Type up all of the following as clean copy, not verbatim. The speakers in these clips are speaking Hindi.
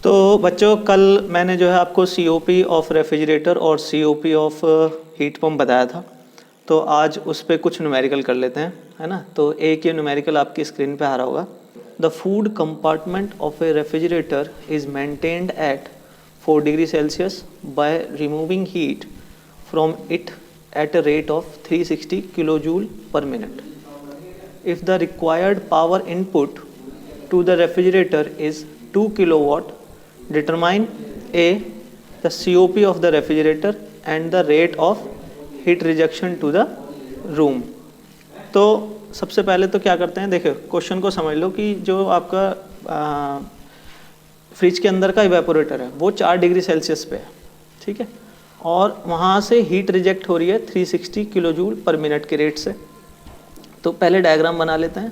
तो बच्चों कल मैंने जो है आपको COP ऑफ रेफ्रिजरेटर और COP ऑफ हीट पंप बताया था, तो आज उस पर कुछ न्यूमेरिकल कर लेते हैं, है ना। तो एक ये न्यूमेरिकल आपकी स्क्रीन पे आ रहा होगा। The food compartment of A refrigerator is maintained eight 4 degree Celsius by removing heat from it at a rate of 360 kilojoule per minute. If the required power input to the refrigerator is 2 kilowatt, determine A, the COP of the refrigerator and the rate of heat rejection to the room. तो सबसे पहले तो क्या करते हैं, देखो क्वेश्चन को समझ लो कि जो आपका फ्रिज के अंदर का इवेपोरेटर है वो 4 डिग्री सेल्सियस पे है, ठीक है, और वहाँ से हीट रिजेक्ट हो रही है 360 किलो जूल पर मिनट के रेट से। तो पहले डायग्राम बना लेते हैं।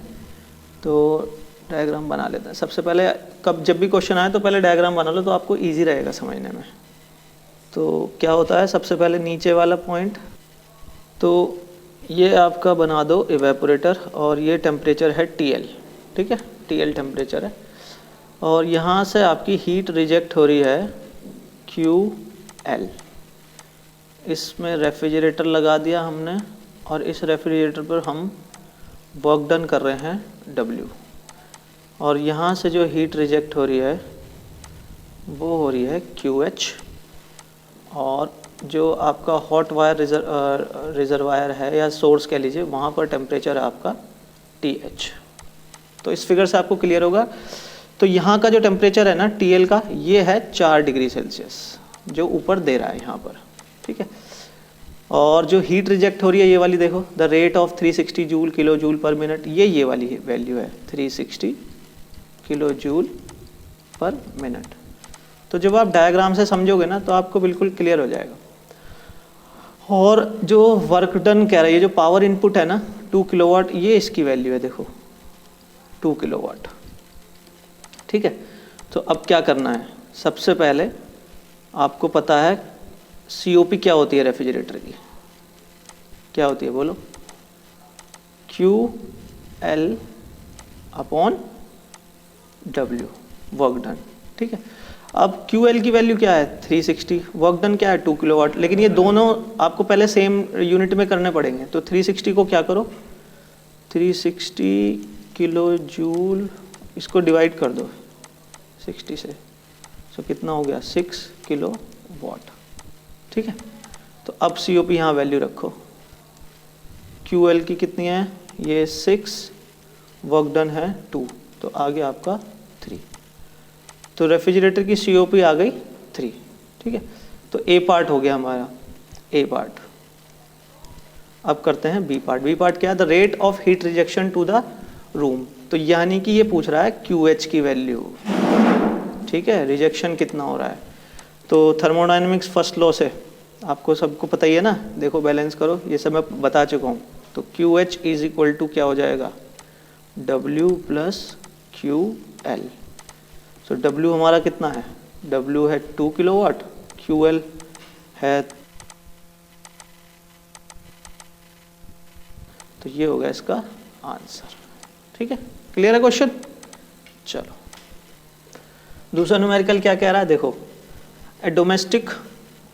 सबसे पहले जब भी क्वेश्चन आए तो पहले डायग्राम बना लो, तो आपको इजी रहेगा समझने में। तो क्या होता है, सबसे पहले नीचे वाला पॉइंट, तो ये आपका बना दो इवेपोरेटर और ये टेम्परेचर है TL, ठीक है, TL टेम्परेचर है, और यहाँ से आपकी हीट रिजेक्ट हो रही है QL। इसमें रेफ्रिजरेटर लगा दिया हमने और इस रेफ्रिजरेटर पर हम वर्क डन कर रहे हैं W, और यहाँ से जो हीट रिजेक्ट हो रही है वो हो रही है QH, और जो आपका हॉट वायर रिजर्वायर है या सोर्स कह लीजिए, वहाँ पर टेम्परेचर है आपका TH। तो इस फिगर से आपको क्लियर होगा। तो यहाँ का जो टेम्परेचर है ना TL का, ये है 4 डिग्री सेल्सियस जो ऊपर दे रहा है यहाँ पर, ठीक है। और जो हीट रिजेक्ट हो रही है ये वाली देखो, the rate of 360 joule kilo joule पर मिनट, ये वाली वैल्यू है 360 किलो जूल पर मिनट। तो जब आप डायग्राम से समझोगे ना तो आपको बिल्कुल क्लियर हो जाएगा। और जो वर्क डन कह रहा है, ये जो पावर इनपुट है ना 2 किलोवाट, ये इसकी वैल्यू है, देखो 2 किलोवाट, ठीक है। तो अब क्या करना है, सबसे पहले आपको पता है COP क्या होती है रेफ्रिजरेटर की, क्या होती है बोलो, QL upon W work done, ठीक है। अब QL की वैल्यू क्या है 360, वर्क डन क्या है 2 किलोवाट, लेकिन ये दोनों आपको पहले सेम यूनिट में करने पड़ेंगे। तो 360 को क्या करो, 360 किलो जूल, इसको डिवाइड कर दो 60 से, तो कितना हो गया 6 किलो वाट, ठीक है। तो अब COP यहाँ वैल्यू रखो, QL की कितनी है, ये 6, वर्क डन है 2, तो आ गया आपका 3। तो रेफ्रिजरेटर की COP आ गई 3, ठीक है। तो A पार्ट हो गया हमारा, A पार्ट। अब करते हैं B पार्ट। B पार्ट क्या है, the rate of heat rejection to the room. तो यानी कि ये पूछ रहा है QH की वैल्यू, ठीक है, रिजेक्शन कितना हो रहा है। तो थर्मोडायनेमिक्स फर्स्ट लॉ से आपको सबको पता ही है ना, देखो बैलेंस करो, ये सब मैं बता चुका हूँ। तो QH इज इक्वल टू क्या हो जाएगा, W प्लस QL। सो W हमारा कितना है, W है 2 किलोवाट, QL है, तो ये होगा इसका आंसर, ठीक है। क्लियर है क्वेश्चन। चलो दूसरा न्यूमेरिकल क्या कह रहा है, देखो, ए domestic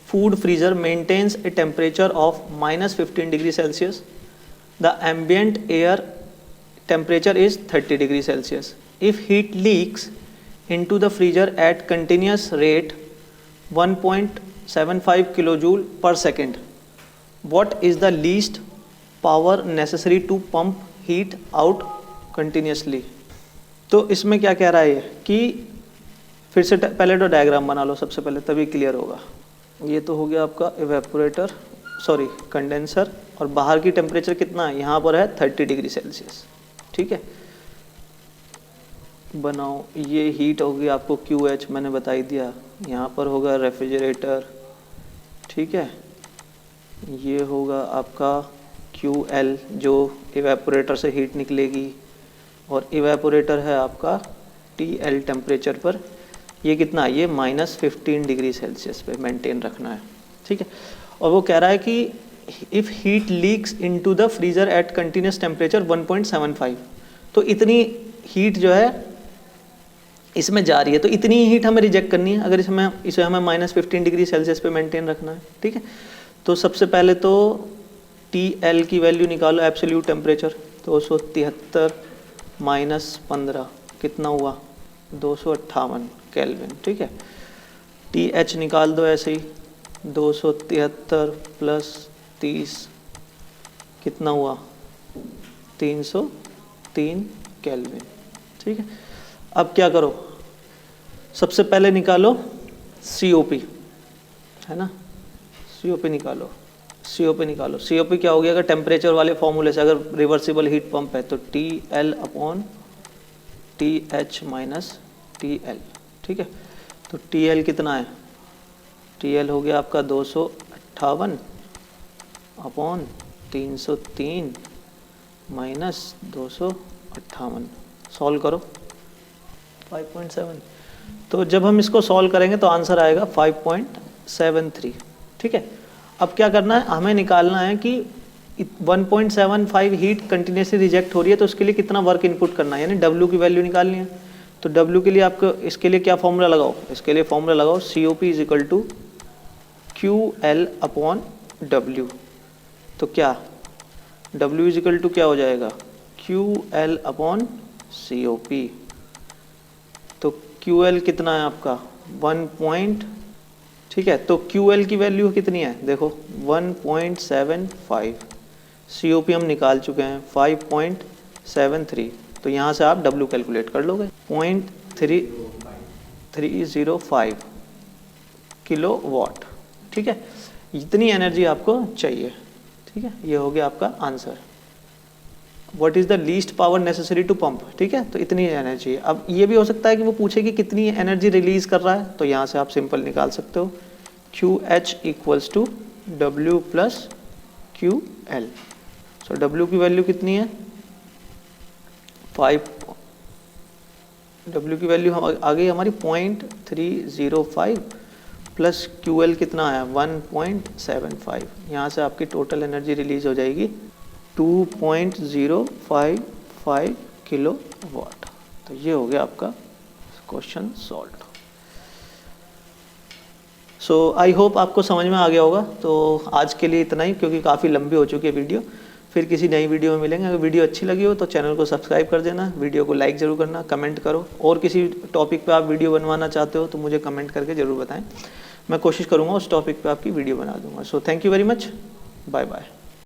food freezer maintains a temperature of -15 degree Celsius. The ambient air temperature is 30 degree Celsius. If heat leaks into the freezer at continuous rate 1.75 kilojoule per second, what is the least power necessary to pump heat out continuously? तो इसमें क्या कह रहा है कि फिर से पहले तो डायग्राम बना लो सबसे पहले, तभी क्लियर होगा। ये तो हो गया आपका इवेपोरेटर, सॉरी कंडेंसर, और बाहर की टेम्परेचर कितना है, यहाँ पर है 30 डिग्री सेल्सियस, ठीक है। बनाओ, ये हीट होगी आपको QH, मैंने बता ही दिया। यहाँ पर होगा रेफ्रिजरेटर, ठीक है, ये होगा आपका QL जो इवेपोरेटर से हीट निकलेगी, और इवेपोरेटर है आपका TL टेम्परेचर पर, ये कितना, ये -15 डिग्री सेल्सियस पे मेंटेन रखना है, ठीक है। और वो कह रहा है कि if heat leaks into the freezer at continuous temperature 1.75, तो इतनी हीट जो है इसमें जा रही है, तो इतनी ही हीट हमें रिजेक्ट करनी है अगर इसे हमें -15 डिग्री सेल्सियस पे मेंटेन रखना है, ठीक है। तो सबसे पहले तो TL की वैल्यू निकालो, एब्सोल्यूट टेम्परेचर 273 -15 कितना हुआ 258 केल्विन, ठीक है। TH निकाल दो ऐसे ही, 273 + 30 कितना हुआ 303 केल्विन, ठीक है। अब क्या करो, सबसे पहले निकालो COP, है ना, COP निकालो, COP निकालो। COP क्या हो गया, अगर टेम्परेचर वाले फॉर्मूले से, अगर रिवर्सिबल हीट पंप है तो TL/TH - TL, ठीक है। तो TL कितना है, TL हो गया आपका 258/303 - 258, सॉल्व करो 5.7। तो जब हम इसको सॉल्व करेंगे तो आंसर आएगा 5.73, ठीक है। अब क्या करना है, हमें निकालना है कि 1.75 हीट कंटिन्यूसली रिजेक्ट हो रही है तो उसके लिए कितना वर्क इनपुट करना है, यानी W की वैल्यू निकालनी है। तो W के लिए आपको इसके लिए क्या फॉर्मूला लगाओ, इसके लिए फॉर्मूला लगाओ COP = QL/W। तो क्या W = क्या हो जाएगा QL/COP। तो QL कितना है आपका 1. ठीक है, तो QL की वैल्यू कितनी है, देखो 1.75, COP हम निकाल चुके हैं 5.73, तो यहाँ से आप W कैलकुलेट कर लोगे 0.305 किलोवाट, ठीक है। इतनी एनर्जी आपको चाहिए, ठीक है। ये हो गया आपका answer. What is the least power necessary to pump, ठीक है, तो इतनी एनर्जी है। अब ये भी हो सकता है कि वो पूछे कि कितनी एनर्जी रिलीज कर रहा है, तो यहाँ से आप सिंपल निकाल सकते हो QH = W + QL। सो W की वैल्यू कितनी है 5, W की वैल्यू आ गई हमारी 0.305 प्लस QL कितना है 1.75। यहाँ से आपकी टोटल एनर्जी रिलीज हो जाएगी 2.055 किलोवाट। तो ये हो गया आपका question solve. So I hope आपको समझ में आ गया होगा। तो आज के लिए इतना ही, क्योंकि काफ़ी लंबी हो चुकी है वीडियो। फिर किसी नई वीडियो में मिलेंगे। अगर वीडियो अच्छी लगी हो तो चैनल को सब्सक्राइब कर देना, वीडियो को लाइक ज़रूर करना, कमेंट करो, और किसी टॉपिक पे आप वीडियो बनवाना चाहते हो तो मुझे कमेंट करके ज़रूर बताएं। मैं कोशिश करूँगा उस टॉपिक पे आपकी वीडियो बना दूँगा। So thank you very much, bye bye.